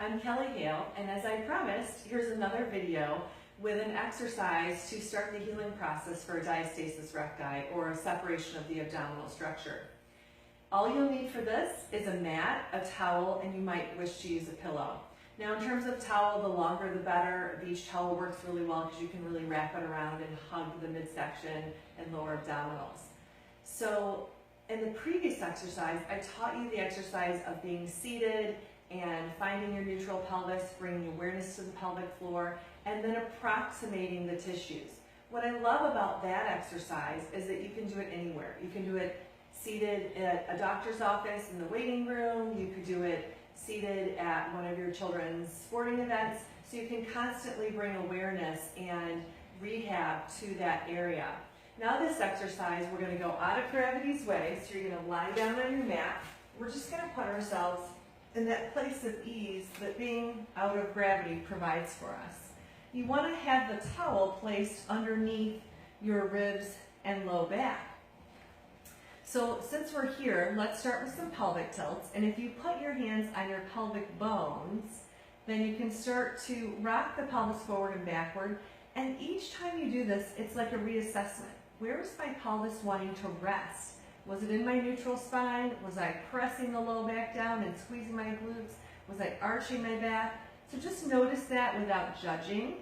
I'm Kelly Hale, and as I promised, here's another video with an exercise to start the healing process for a diastasis recti, or a separation of the abdominal structure. All you'll need for this is a mat, a towel, and you might wish to use a pillow. Now in terms of towel, the longer the better. Beach towel works really well because you can really wrap it around and hug the midsection and lower abdominals. So in the previous exercise, I taught you the exercise of being seated and finding your neutral pelvis, bringing awareness to the pelvic floor, and then approximating the tissues. What I love about that exercise is that you can do it anywhere. You can do it seated at a doctor's office in the waiting room. You could do it seated at one of your children's sporting events. So you can constantly bring awareness and rehab to that area. Now this exercise, we're going to go out of gravity's way. So you're going to lie down on your mat. We're just going to put ourselves in that place of ease that being out of gravity provides for us. You want to have the towel placed underneath your ribs and low back. So since we're here, let's start with some pelvic tilts. And if you put your hands on your pelvic bones, then you can start to rock the pelvis forward and backward. And each time you do this, it's like a reassessment. Where is my pelvis wanting to rest? Was it in my neutral spine? Was I pressing the low back down and squeezing my glutes? Was I arching my back? So just notice that without judging,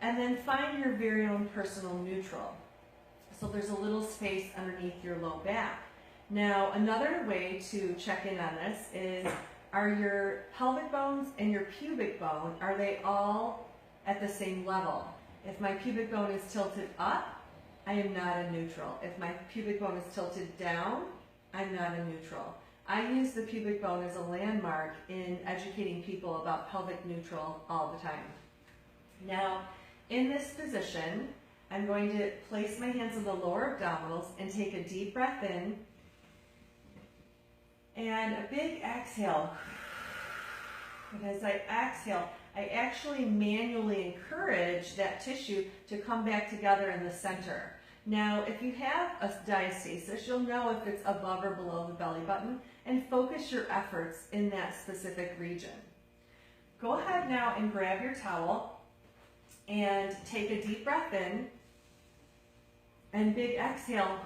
and then find your very own personal neutral. So there's a little space underneath your low back. Now, another way to check in on this is, are your pelvic bones and your pubic bone, are they all at the same level? If my pubic bone is tilted up, I am not in neutral. If my pubic bone is tilted down, I'm not in neutral. I use the pubic bone as a landmark in educating people about pelvic neutral all the time. Now, in this position, I'm going to place my hands on the lower abdominals and take a deep breath in and a big exhale. And as I exhale, I actually manually encourage that tissue to come back together in the center. Now, if you have a diastasis, you'll know if it's above or below the belly button, and focus your efforts in that specific region. Go ahead now and grab your towel and take a deep breath in and big exhale.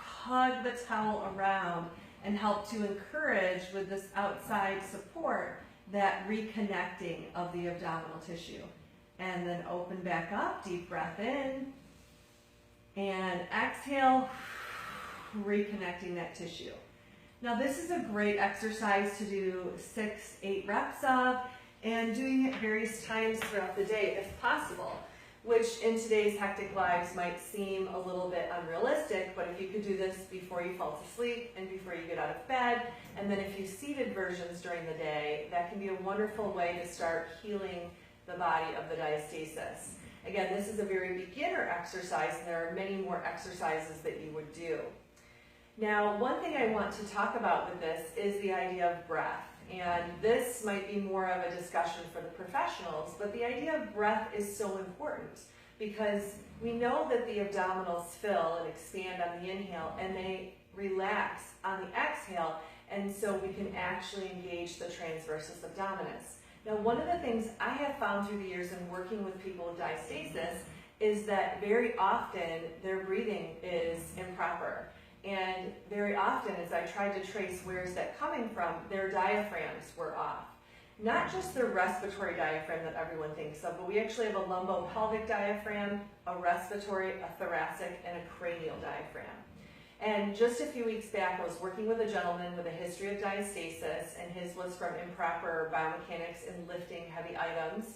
Hug the towel around and help to encourage, with this outside support, that reconnecting of the abdominal tissue. And then open back up, deep breath in, and exhale, reconnecting that tissue. Now this is a great exercise to do 6-8 reps of, and doing it various times throughout the day if possible, which in today's hectic lives might seem a little bit unrealistic, but if you could do this before you fall to sleep and before you get out of bed, and then if you seated versions during the day, that can be a wonderful way to start healing the body of the diastasis. Again, this is a very beginner exercise, and there are many more exercises that you would do. Now, one thing I want to talk about with this is the idea of breath. And this might be more of a discussion for the professionals, but the idea of breath is so important because we know that the abdominals fill and expand on the inhale and they relax on the exhale, and so we can actually engage the transversus abdominis. Now, one of the things I have found through the years in working with people with diastasis is that very often their breathing is improper. And very often, as I tried to trace where is that coming from, their diaphragms were off. Not just the respiratory diaphragm that everyone thinks of, but we actually have a lumbopelvic diaphragm, a respiratory, a thoracic, and a cranial diaphragm. And just a few weeks back, I was working with a gentleman with a history of diastasis, and his was from improper biomechanics in lifting heavy items.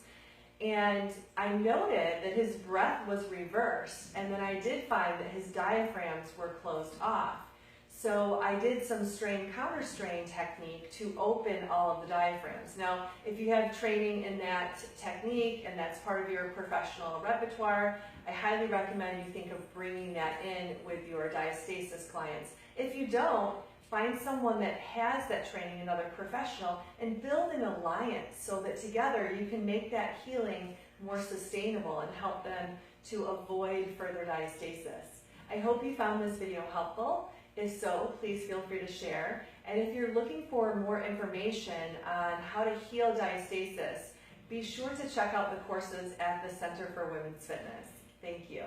And I noted that his breath was reversed, and then I did find that his diaphragms were closed off. So I did some strain counter strain technique to open all of the diaphragms. Now, if you have training in that technique and that's part of your professional repertoire, I highly recommend you think of bringing that in with your diastasis clients. If you don't, find someone that has that training, another professional, and build an alliance so that together you can make that healing more sustainable and help them to avoid further diastasis. I hope you found this video helpful. If so, please feel free to share. And if you're looking for more information on how to heal diastasis, be sure to check out the courses at the Center for Women's Fitness. Thank you.